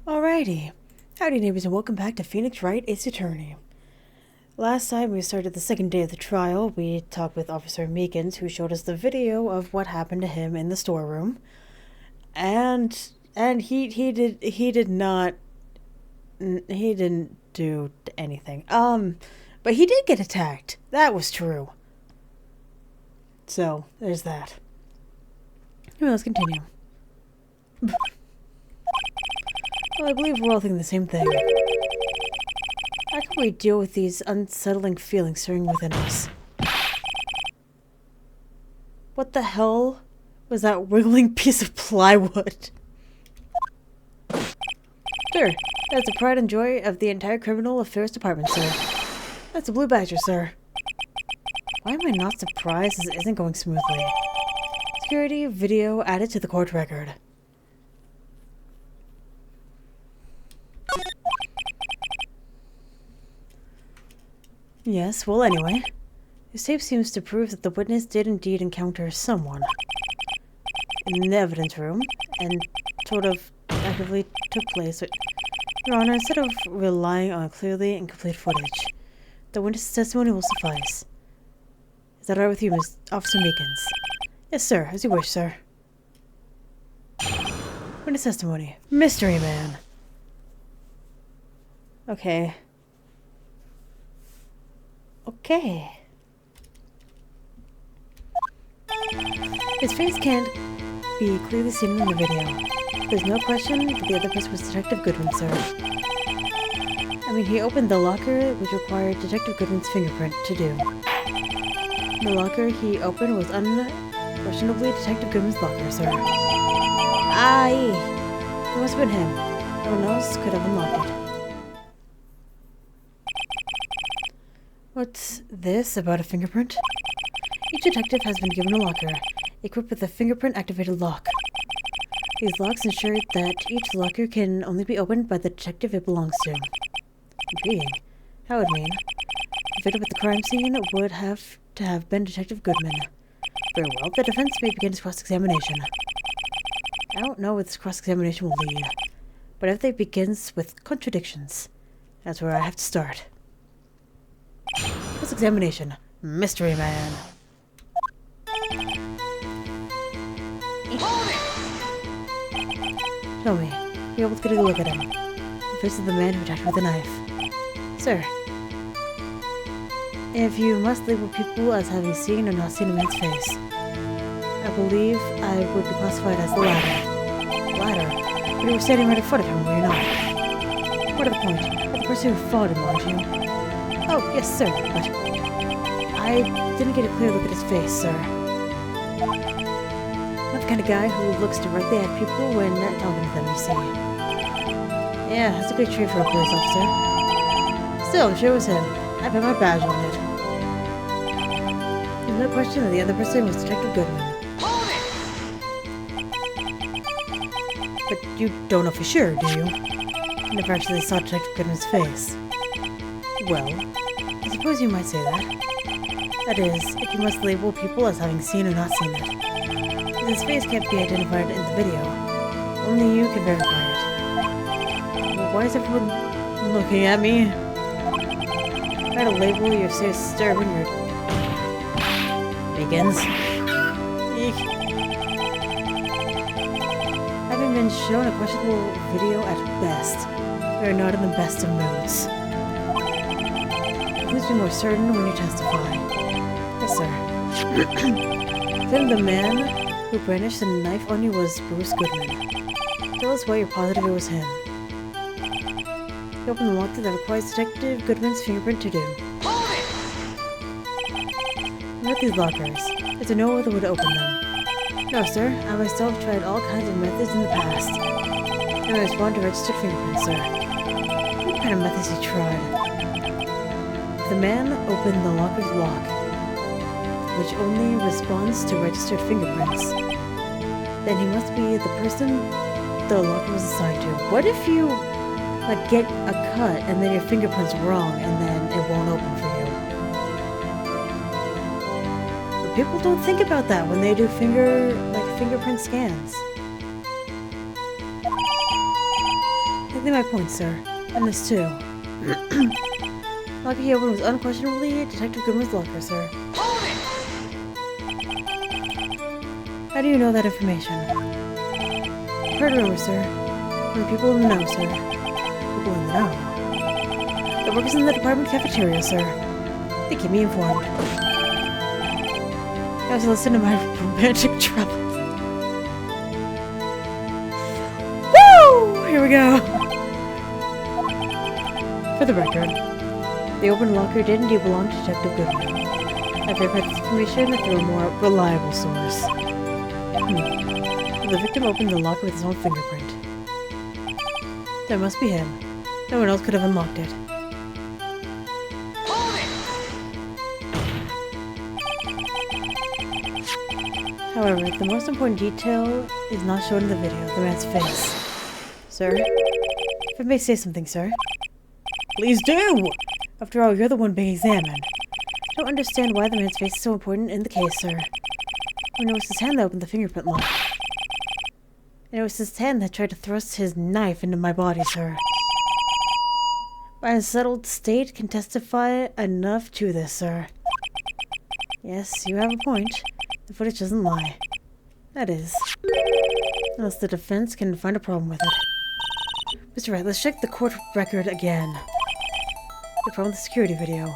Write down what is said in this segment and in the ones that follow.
Alrighty. Howdy Neighbors and welcome back to Phoenix Wright, Ace Attorney. Last time we started the second day of the trial, we talked with Officer Meekins, who showed us the video of what happened to him in the storeroom. And he didn't do anything. But he did get attacked. That was true. So, there's that. Well, let's continue. Well, I believe we're all thinking the same thing. How can we deal with these unsettling feelings stirring within us? What the hell was that wiggling piece of plywood? Sure, that's the pride and joy of the entire criminal affairs department, sir. That's a blue badger, sir. Why am I not surprised this isn't going smoothly? Security video added to the court record. Yes, well anyway. This tape seems to prove that the witness did indeed encounter someone in the evidence room, and sort of actively took place. Your Honor, instead of relying on clearly and complete footage, the witness's testimony will suffice. Is that alright with you, Miss Officer Meekins? Yes, sir. As you wish, sir. Witness testimony. Mystery Man. Okay. Okay. His face can't be clearly seen in the video. There's no question that the other person was Detective Goodwin, sir. I mean, he opened the locker, which required Detective Goodwin's fingerprint to do. The locker he opened was unquestionably Detective Goodwin's locker, sir. Aye! It must have been him. No one else could have unlocked it. What's this about a fingerprint? Each detective has been given a locker, equipped with a fingerprint-activated lock. These locks ensure that each locker can only be opened by the detective it belongs to. Intriguing. That would mean the victim at the crime scene would have to have been Detective Goodman. Very well, the defense may begin its cross-examination. I don't know where this cross-examination will lead, but everything begins with contradictions. That's where I have to start. Cross-examination. Mystery Man. Show me. You're able to get a look at him. The face of the man who attacked with a knife. Sir. If you must label people as having seen or not seen a man's face, I believe I would be classified as the latter. Latter? But you were standing right in front of him, were you not? What of the point? You're the person who fought him, aren't you? Oh, yes, sir, but I didn't get a clear look at his face, sir. Not the kind of guy who looks directly at people when not talking to them, you see. Yeah, that's a good trait for a police officer. Still, I'm sure it was him. I put my badge on it. There's no question that the other person was Detective Goodman. But you don't know for sure, do you? You never actually saw Detective Goodman's face. Well, I suppose you might say that. That is, if you must label people as having seen or not seen it. If his face can't be identified in the video, only you can verify it. Well, why is everyone looking at me? Try to label your sister when you're... Begins. Eek. Having been shown a questionable video at best, we are not in the best of moods. Please be more certain when you testify. Yes, sir. Then the man who brandished the knife on you was Bruce Goodman. Tell us why you're positive it was him. He opened the locker that requires Detective Goodman's fingerprint to do. Not these lockers. Is there no other way to open them? No, sir. I myself tried all kinds of methods in the past. No respond to registered fingerprints, sir. What kind of methods he tried? The man opened the locker's lock, which only responds to registered fingerprints. Then he must be the person the locker was assigned to. What if you, like, get a cut and then your fingerprint's wrong and then it won't open for you? But people don't think about that when they do fingerprint scans. exactly my point, sir. And this too. Locker he opened was unquestionably Detective Goodman's locker, sir. How do you know that information? I've heard rumors, sir. From the people in the know, sir. People in the know. The workers in the department cafeteria, sir. They keep me informed. I was listening to my romantic trouble. Woo! Here we go. For the record, the open locker did indeed belong to Detective Goodman. I've verified this information through a more reliable source. The victim opened the locker with his own fingerprint. That must be him. No one else could have unlocked it. However, the most important detail is not shown in the video, the man's face. Sir? If I may say something, sir. Please do! After all, you're the one being examined. I don't understand why the man's face is so important in the case, sir. When it was his hand that opened the fingerprint lock. And it was his hand that tried to thrust his knife into my body, sir. My unsettled state can testify enough to this, sir. Yes, you have a point. The footage doesn't lie. That is. Unless the defense can find a problem with it. Mr. Wright, let's check the court record again. The problem with the security video.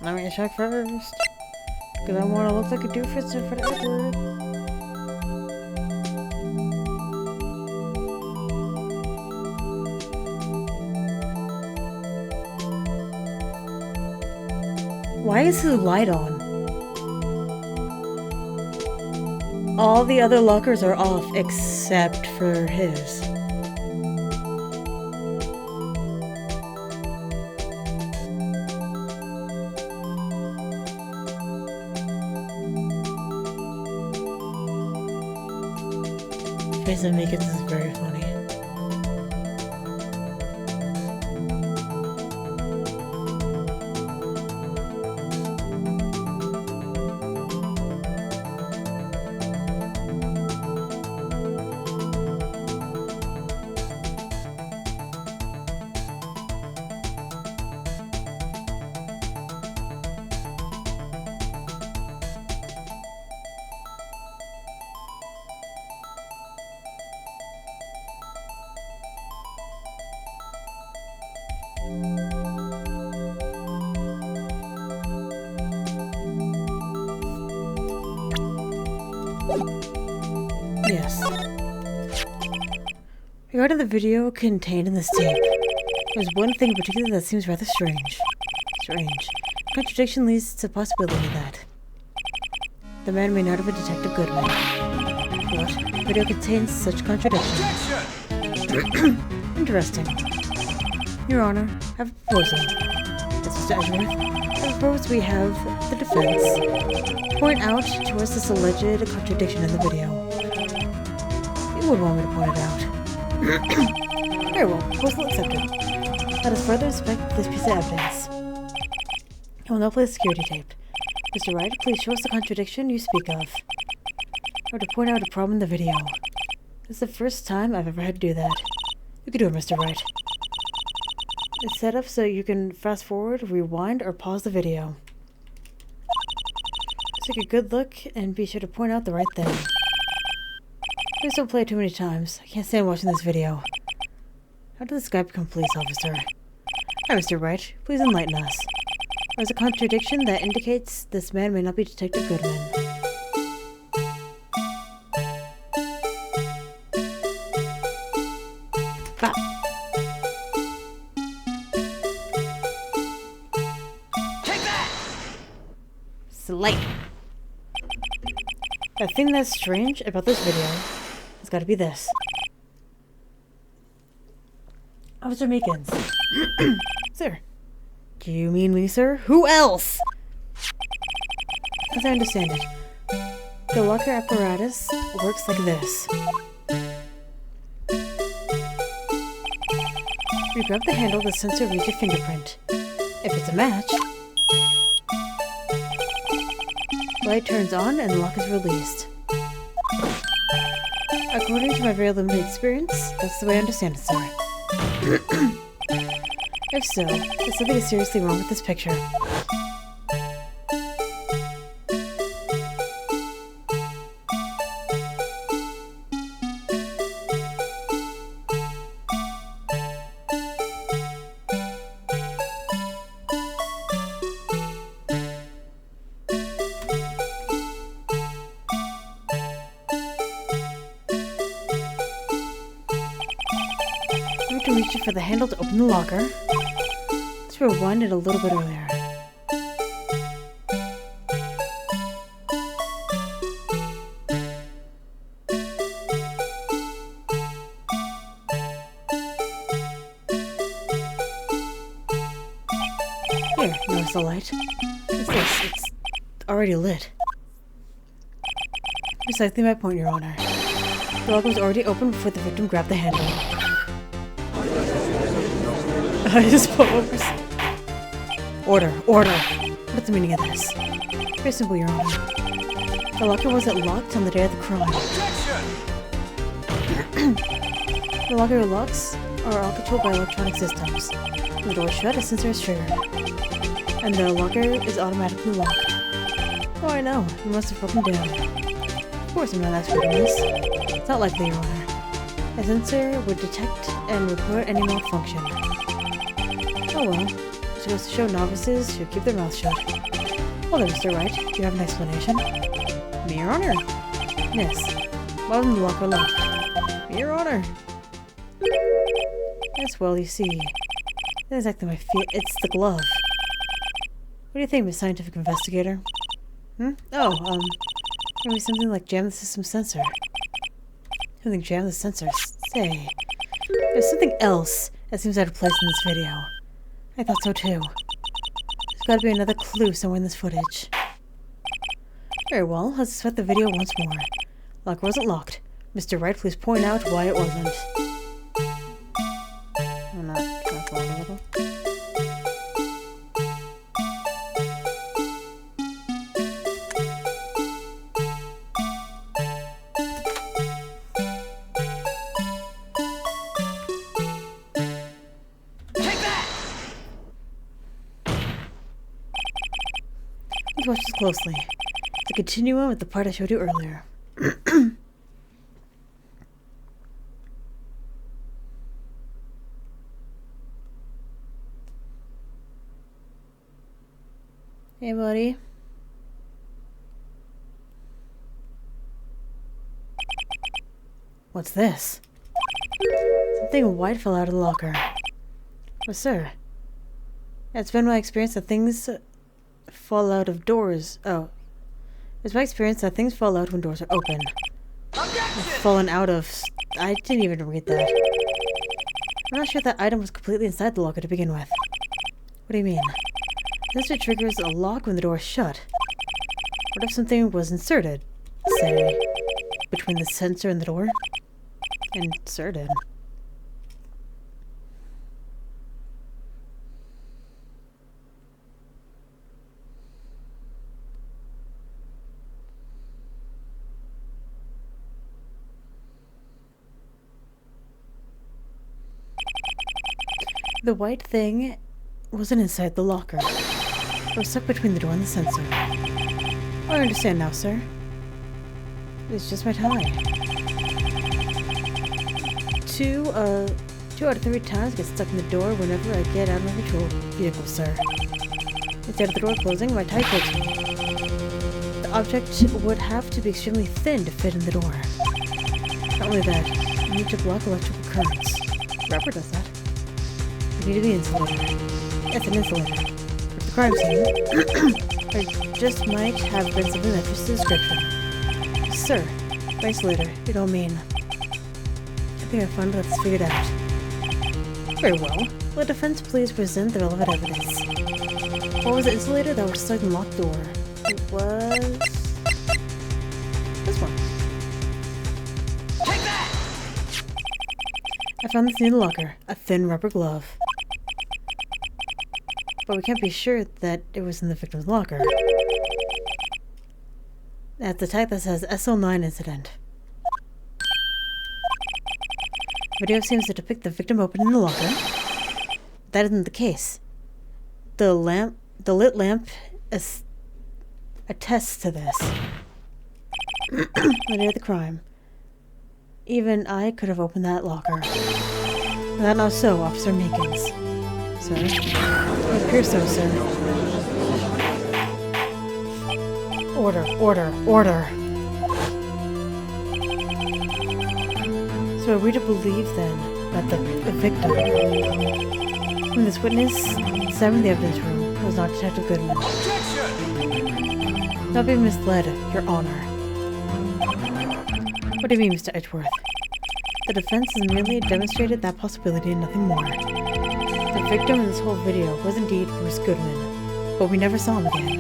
I'm gonna check first. Because I want to look like a doofus in front of Edward. Why is his light on? All the other lockers are off except for his. Face and make it, this is very funny. Yes. Regarding the video contained in this tape, there's one thing in particular that seems rather strange. Contradiction leads to the possibility that the man may not have been Detective Goodman. What? The video contains such contradictions. Interesting. Your Honor, I have a proposal. Mr. Edgeworth, I propose we have the defense point out to us this alleged contradiction in the video. You would want me to point it out. Very well, proposal accepted. Let us further inspect this piece of evidence. I will now play the security tape. Mr. Wright, please show us the contradiction you speak of. Or to point out a problem in the video. This is the first time I've ever had to do that. You can do it, Mr. Wright. It's set up so you can fast forward, rewind, or pause the video. Take a good look and be sure to point out the right thing. Please don't play it too many times. I can't stand watching this video. How did this guy become a police officer? Hi, Mr. Wright. Please enlighten us. There's a contradiction that indicates this man may not be Detective Goodman. Bop. Take that! Slate. The thing that's strange about this video has got to be this. Officer Meekins. Sir. Do you mean me, sir? Who else? As I understand it, the locker apparatus works like this. You grab the handle, the sensor reads your fingerprint. If it's a match, light turns on and the lock is released. According to my very limited experience, that's the way I understand it, sir. If so, then something is seriously wrong with this picture. To reach it for the handle to open the locker. Let's rewind it a little bit earlier. Here, notice the light. What's this? It's already lit. Precisely my point, Your Honor. The locker was already open before the victim grabbed the handle. I just put over. Order, order! What's the meaning of this? Very simple, Your Honor. The locker wasn't locked on the day of the crime. The locker locks are all controlled by electronic systems. When the door is shut, a sensor is triggered. And the locker is automatically locked. Oh, I know. You must have broken down. Of course I'm not expert in this. It's not likely, Your Honor. A sensor would detect and report any malfunction. Oh well, it goes to show novices should keep their mouths shut. Well then, Mr. Wright, do you have an explanation? Me, Your Honor. Yes. Why wasn't the locker locked? Me, Your Honor. Yes, well, you see. That's exactly my feet. It's the glove. What do you think, Miss Scientific Investigator? Oh, maybe something like jam the system sensor. Something jam the sensor. Say, there's something else that seems out of place in this video. I thought so too. There's gotta be another clue somewhere in this footage. Very well, let's inspect the video once more. Locker wasn't locked. Mr. Wright, please point out why it wasn't. I'm not gonna fall a little. Let's watch this closely. To continue on with the part I showed you earlier. Hey, buddy. What's this? Something white fell out of the locker. Oh, sir. It's been my experience that things fall out of doors. Oh. It's my experience that things fall out when doors are open. Fallen out of... I didn't even read that. I'm not sure that item was completely inside the locker to begin with. What do you mean? This triggers a lock when the door is shut. What if something was inserted? Say, between the sensor and the door? Inserted. The white thing wasn't inside the locker. It was stuck between the door and the sensor. I understand now, sir. It's just my tie. Two out of 3 times get stuck in the door whenever I get out of my patrol vehicle, sir. Instead of the door closing, my tie takes me. The object would have to be extremely thin to fit in the door. Not only that, you need to block electrical currents. Rubber does that. You need to be insulator. Yes, an insulator. If the crime scene, there just might have been something that fits the description. Sir, by insulator, you don't mean... I think I finally got this figured out. Very well. Will the defense please present the relevant evidence? What was the insulator that was stuck in the locked door? It was... this one. Take that! I found this near the locker. A thin rubber glove. But we can't be sure that it was in the victim's locker. That's the tag that says SL9 incident. Video seems to depict the victim opening the locker. That isn't the case. The lit lamp attests to this. The day of the crime. Even I could have opened that locker. That not so, Officer Meekins. Sir? It appears so, sir. Order, order, order. So are we to believe, then, that the victim, when this witness sat in the evidence room, was not Detective Goodman? Objection! Not be misled, Your Honor. What do you mean, Mr. Edgeworth? The defense has merely demonstrated that possibility and nothing more. The victim in this whole video was indeed Bruce Goodman, but we never saw him again.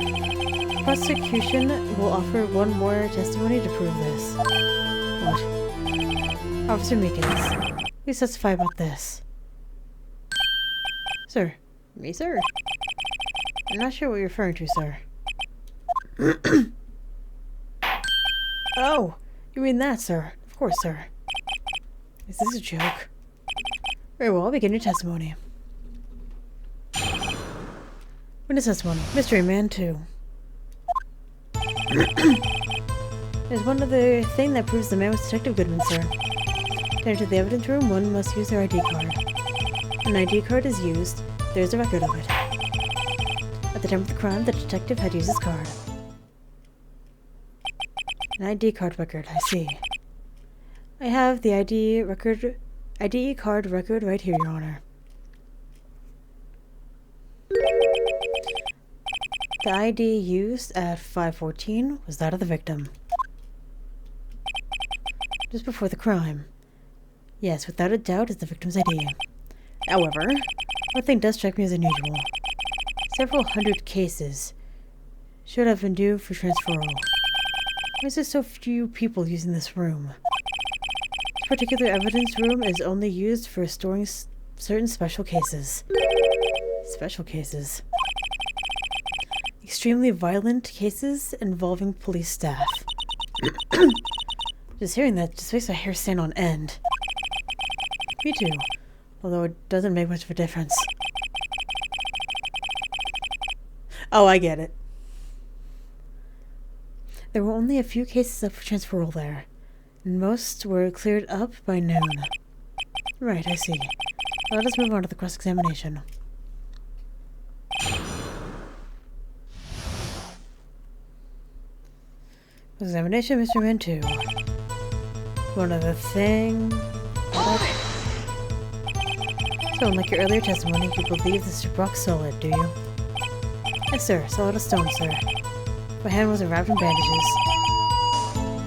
The prosecution will offer one more testimony to prove this. What? Officer Meekins, please testify about this. Sir. Me, sir? I'm not sure what you're referring to, sir. Oh, you mean that, sir? Of course, sir. Is this a joke? Very well, begin your testimony. Witness testimony. Mystery Man 2. There's one other thing that proves the man was Detective Goodman, sir. To enter the evidence room, one must use their ID card. When an ID card is used, there's a record of it. At the time of the crime, the detective had used his card. An ID card record, I see. I have the ID card record right here, Your Honor. The ID used at 5:14 was that of the victim. Just before the crime. Yes, without a doubt, it's the victim's ID. However, one thing does strike me as unusual. Several hundred cases should have been due for transferal. Why is there so few people using this room? This particular evidence room is only used for storing certain special cases. Special cases. Extremely violent cases involving police staff. Just hearing that just makes my hair stand on end. Me too, although it doesn't make much of a difference. Oh, I get it. There were only a few cases up for transferal there, and most were cleared up by noon. Right, I see. Let us move on to the cross-examination. Examination, Mr. Man 2. One other thing. So, unlike your earlier testimony, you believe this is rock solid, do you? Yes, sir. Solid as stone, sir. My hand wasn't wrapped in bandages.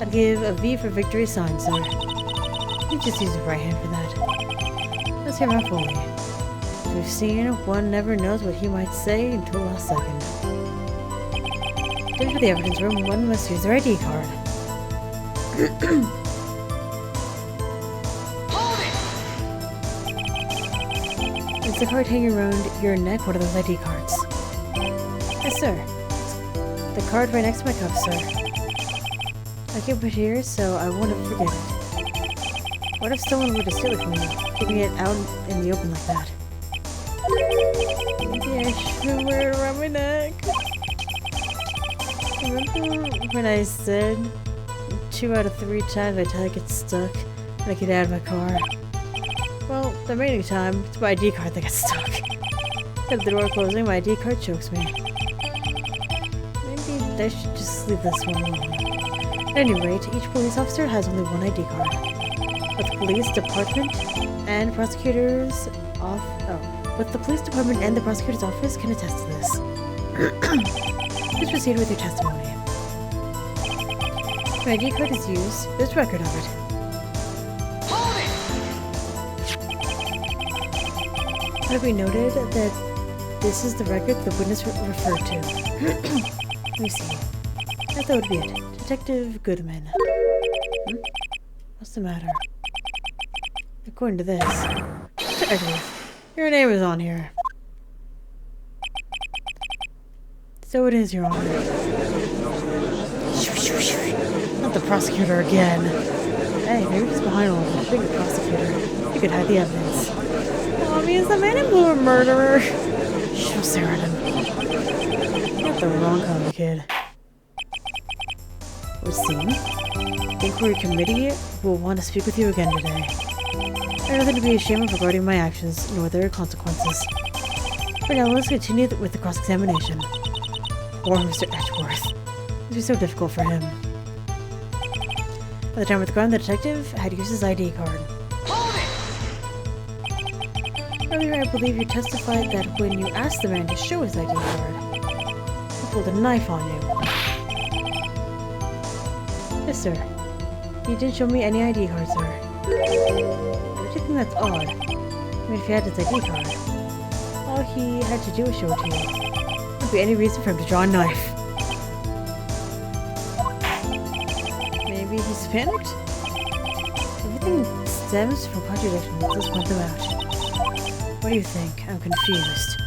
I'd give a V for victory sign, sir. You just use your right hand for that. Let's hear him out fully. As we've seen, one never knows what he might say until the last second. To enter the evidence room, one must use their ID card. Is the card hanging around your neck one of those ID cards? Yes, sir. The card right next to my cuff, sir. I keep it here so I won't ever forget it. What if someone were to steal it from me, keeping it out in the open like that? Maybe I should wear it around my neck. Remember when I said 2 out of 3 times my tie gets stuck and I get out of my car? Well, the remaining time, it's my ID card that gets stuck. At the door closing, my ID card chokes me. Maybe I should just leave this one alone. At any rate, each police officer has only one ID card. But the police department and prosecutor's but the police department and the prosecutor's office can attest to this. Please proceed with your testimony. My ID card is used. There's record of it. Have we noted that this is the record the witness referred to? Let me see. I thought that would be it. Detective Goodman. What's the matter? According to this, Mr. Edgeworth, your name is on here. So it is, Your Honor. Not the prosecutor again. Hey, maybe he's behind all of it. Being a prosecutor, you could hide the evidence. Mommy, is the man in blue a murderer? She'll stare at him. You have the wrong kind of kid. Would seem. The inquiry committee will want to speak with you again today. I have nothing to be ashamed of regarding my actions, nor their consequences. For now, let's continue with the cross-examination. Poor Mr. Edgeworth. It would be so difficult for him. At the time of the crime, the detective had used his ID card. Earlier, I believe you testified that when you asked the man to show his ID card, he pulled a knife on you. Yes, sir. He didn't show me any ID card, sir. Don't you think that's odd? I mean, if he had his ID card, all he had to do was show it to you. There wouldn't be any reason for him to draw a knife. Maybe he's panicked? Everything stems from contradictions. Let's point them out. What do you think? I'm confused.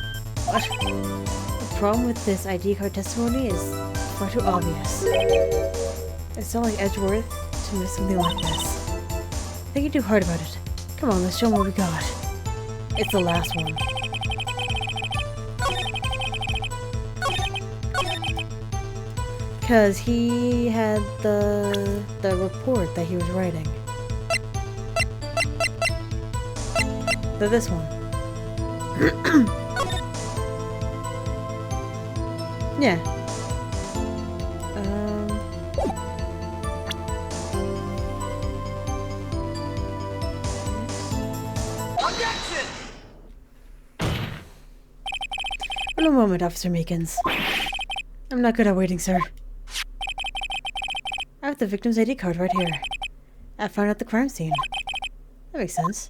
What? The problem with this ID card testimony is far too obvious. It's not like Edgeworth to miss something like this. Thinking too hard about it. Come on, let's show him what we got. It's the last one. Because he had the report that he was writing. This one. Yeah. Objection! Wait a moment, Officer Meekins. I'm not good at waiting, sir. I have the victim's ID card right here. I found it at the crime scene. That makes sense.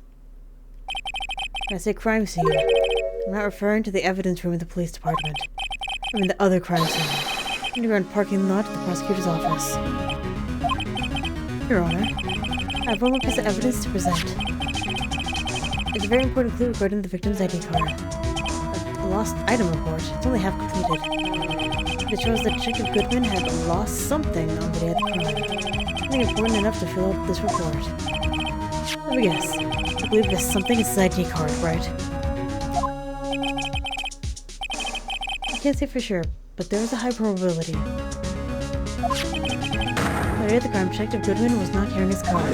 When I say crime scene, I'm not referring to the evidence room in the police department. I mean the other crime scene. Underground parking lot at the prosecutor's office. Your Honor, I have one more piece of evidence to present. It's a very important clue regarding the victim's ID card. A lost item report. It's only half completed. It shows that Detective Goodman had lost something on the day of the crime. Something important enough to fill out this report. Let me guess. I believe this something is his ID card, right? I can't say for sure, but there is a high probability. The day of the crime, Detective Goodman was not carrying his card.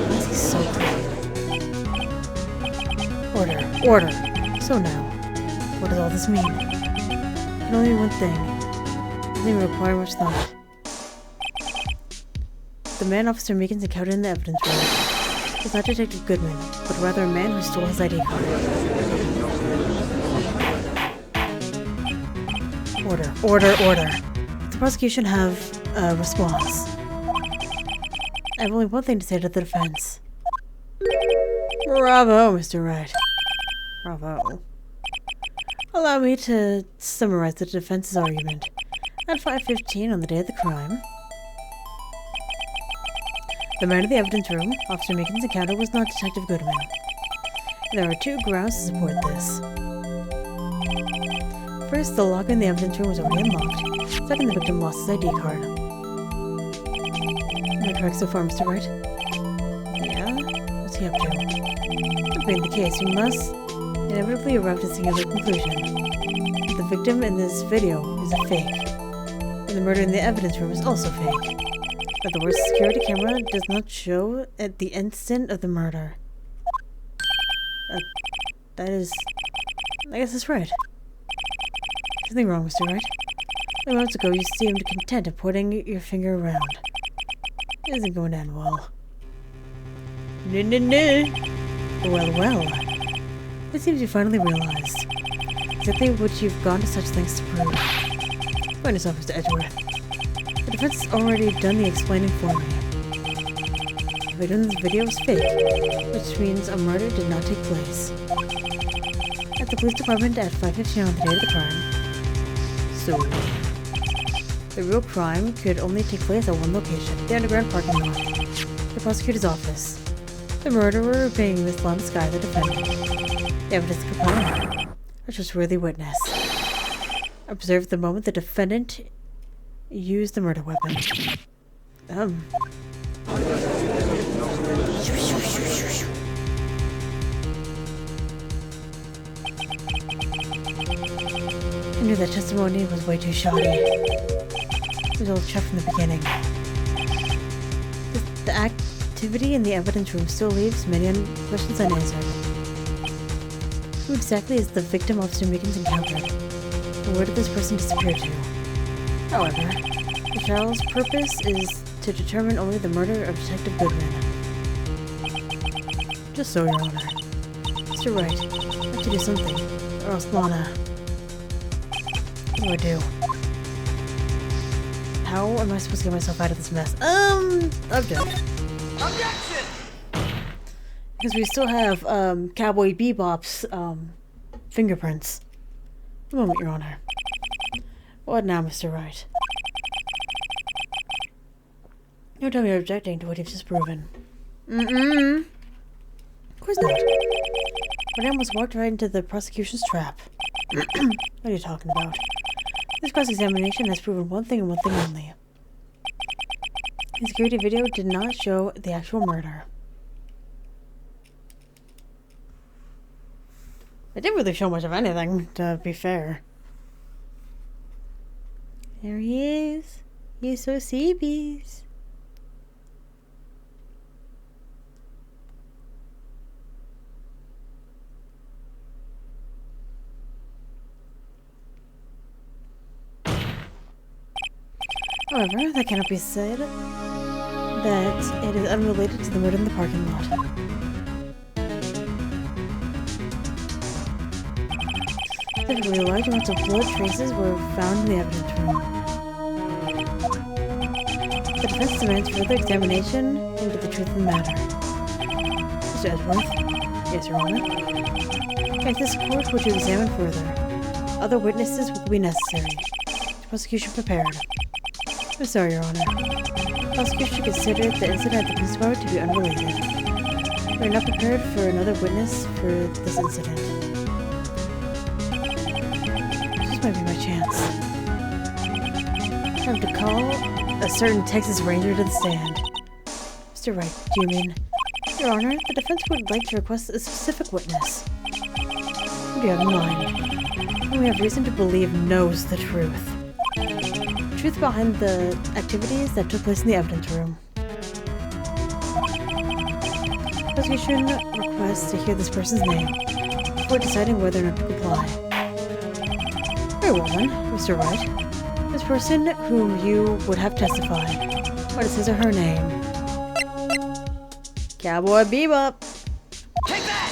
This is so clear. Order. Order. So now, what does all this mean? It can only mean one thing. It doesn't even require much thought. The man Officer Meekins encountered in the evidence room was not Detective Goodman, but rather a man who stole his ID card. Order. Order. Order. The prosecution have a response. I have only one thing to say to the defense. Bravo, Mr. Wright. Bravo. Allow me to summarize the defense's argument. At 5:15 on the day of the crime, the man in the evidence room, Officer Meekins' encounter, was not Detective Goodman. There are two grounds to support this. First, the locker in the evidence room was already unlocked. Second, the victim lost his ID card. Am I correct so far, Mr. Wright? Yeah? What's he up to? That being the case, we must inevitably arrive at a singular conclusion. The victim in this video is a fake. And the murder in the evidence room is also fake. But the worst security camera does not show at the instant of the murder. That is... I guess that's right. Something wrong, Mr. Wright. A few moments ago, you seemed content at pointing your finger around. It isn't going to end well. No. Well, well. It seems you finally realized exactly what you've gone to such lengths to prove. Find yourself, Mr. Edgeworth. The defense has already done the explaining for me. The victim in this video is fake, which means a murder did not take place. At the police department at 5:15 on the day of the crime. So, the real crime could only take place at one location, the underground parking lot, the prosecutor's office. The murderer being Miss Lana Sky, the defendant. The evidence compelling. A trustworthy witness. Observed the moment the defendant used the murder weapon. I knew that testimony was way too shoddy. It was all checked from the beginning. The activity in the evidence room still leaves many questions unanswered. Who exactly is the victim Officer Meekins encountered? And where did this person disappear to? However, the trial's purpose is to determine only the murder of Detective Goodman. Just so, Your Honor. Mr. Wright, I have to do something, or else Lana... What do I do? How am I supposed to get myself out of this mess? Object. Objection! Because we still have, Cowboy Bebop's, fingerprints. A moment, Your Honor. What now, Mr. Wright? Don't tell me you're objecting to what you've just proven. Of course not. But I almost walked right into the prosecution's trap. What are you talking about? This cross-examination has proven one thing and one thing only. The security video did not show the actual murder. It didn't really show much of anything, to be fair. There he is. He's so seabees. However, that cannot be said that it is unrelated to the murder in the parking lot. Specifically, large amounts of blood traces were found in the evidence room. The defense demands further examination into the truth of the matter. Mr. Edgeworth? Yes, Your Honor. If this court were to examine further, other witnesses will be necessary. The prosecution prepared. I'm sorry, Your Honor. The prosecution considered the incident at the police department to be unrelated. We are not prepared for another witness for this incident. This might be my chance. Time to call a certain Texas Ranger to the stand. Mr. Wright, do you mean? Your Honor, the defense would like to request a specific witness. What do you have in mind? Whom we have reason to believe knows the truth. Truth behind the activities that took place in the evidence room. Prosecution requests to hear this person's name before deciding whether or not to comply. Very well then, Mr. Wright. This person whom you would have testify. What is his or her name? Cowboy Bebop. Take that!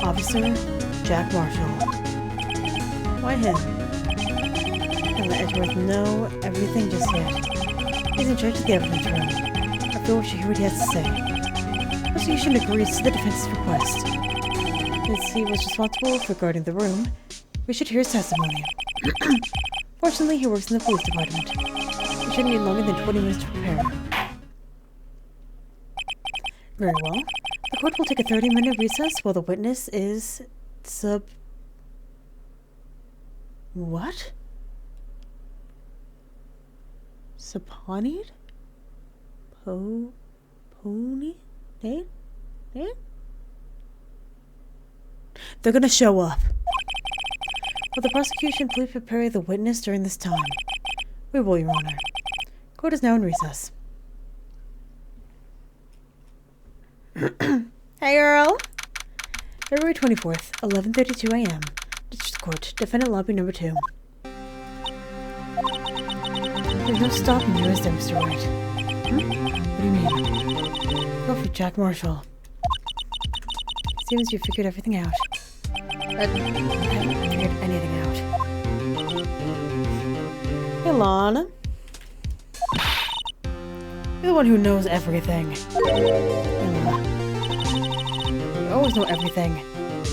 Officer Jack Marshall. Why him? Can't let Edgeworth know everything just yet. He's in charge of the evidence room. After we should hear what he has to say. The prosecution agrees to the defense's request. Since he was responsible for guarding the room, we should hear his testimony. Fortunately, he works in the police department. We shouldn't need longer than 20 minutes to prepare. Very well. The court will take a 30-minute recess while the witness is What? Saponied? Pony? Nate? They're gonna show up. Will the prosecution please prepare the witness during this time? We will, Your Honor. Court is now in recess. Hey, girl! February 24th, 11:32 a.m. District Court, Defendant Lobby Number 2. There's no stopping you, is there, Mr. Wright? What do you mean? Go for Jack Marshall. Seems you figured everything out. I haven't figured anything out. Hey, Lana. You're the one who knows everything. Hey, you always know everything.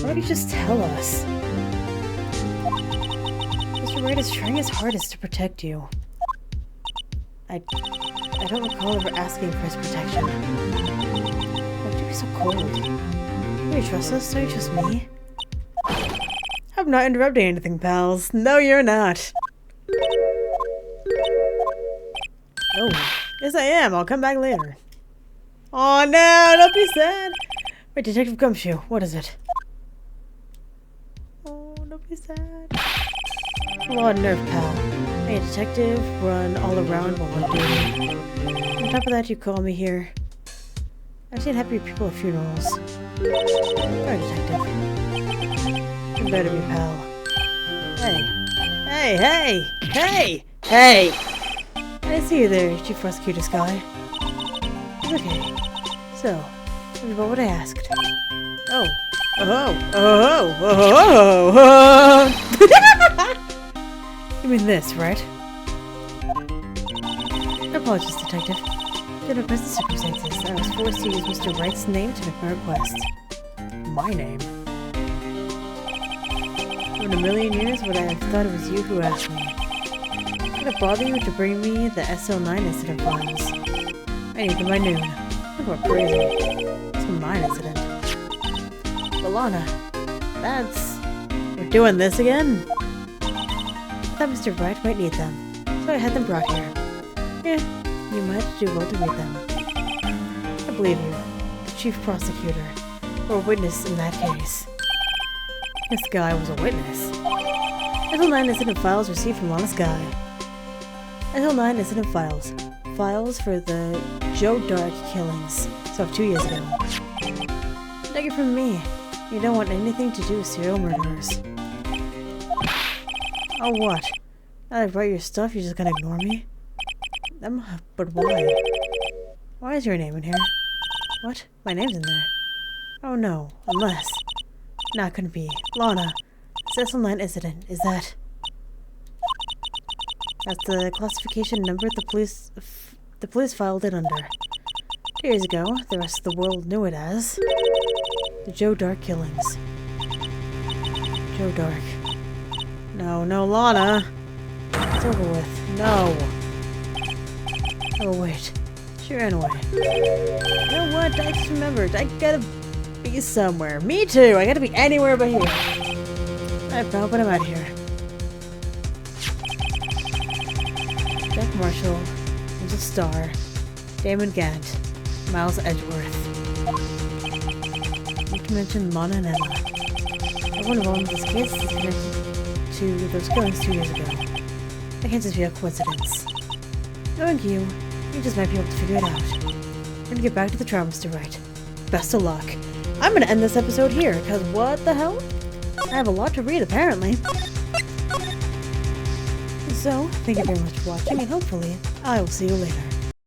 Why don't you just tell us? Mr. Wright is trying his hardest to protect you. I don't recall ever asking for his protection. Why would you be so cold? Do you trust us? Don't you trust me? I'm not interrupting anything, pals. No, you're not. Oh, Yes, I am. I'll come back later. Oh no, don't be sad. Wait, Detective Gumshoe, what is it? Oh, don't be sad. Law and nerve, pal. Hey, detective, run all around while I'm doing. On top of that, you call me here. I've seen happy people at funerals. Sorry, detective. You better be, pal. Hey. Hey, hey! Hey! Hey! I see you there, Chief Prosecutor Sky. Okay. So, what would I asked? Oh. Oh. Oh. Oh. Oh. You mean this, right? Apologies, detective. Given present circumstances, I was forced to use Mr. Wright's name to make my request. My name? In a million years would I have thought it was you who asked me. Would it bother you to bring me the SL9 incident files? I need them by noon. Look what crazy. SL9 incident. Balana, that's... We're doing this again? I thought Mr. Wright might need them, so I had them brought here. Yeah, you might do well to read them. I believe you, the Chief Prosecutor, or witness in that case. This guy was a witness. SL9 incident files received from Honest Guy. SL9 incident files. Files for the Joe Dark killings, so 2 years ago. Take it from me. You don't want anything to do with serial murderers. Oh, what? Now that I brought your stuff, you're just gonna ignore me? But why? Why is your name in here? What? My name's in there. Oh no, unless... Not gonna be. Lana, this SL9 incident, is that... That's the classification number the police filed it under. 2 years ago, the rest of the world knew it as... The Joe Dark killings. Joe Dark. No, no, Lana! It's over with. No! Oh, wait. She ran away. You know what? I just remembered. I gotta be somewhere. Me too! I gotta be anywhere but here. Alright, pal, but I'm out of here. Jack Marshall, Angel Starr, Damon Gant, Miles Edgeworth. Not to mention Lana and Emma. One of them in this case is connected to those killings 2 years ago. That can't just be a coincidence. Knowing you just might be able to figure it out. I'm gonna get back to the trial, Mr. Wright. Best of luck. I'm gonna end this episode here, because what the hell? I have a lot to read, apparently. So, thank you very much for watching, and hopefully, I will see you later.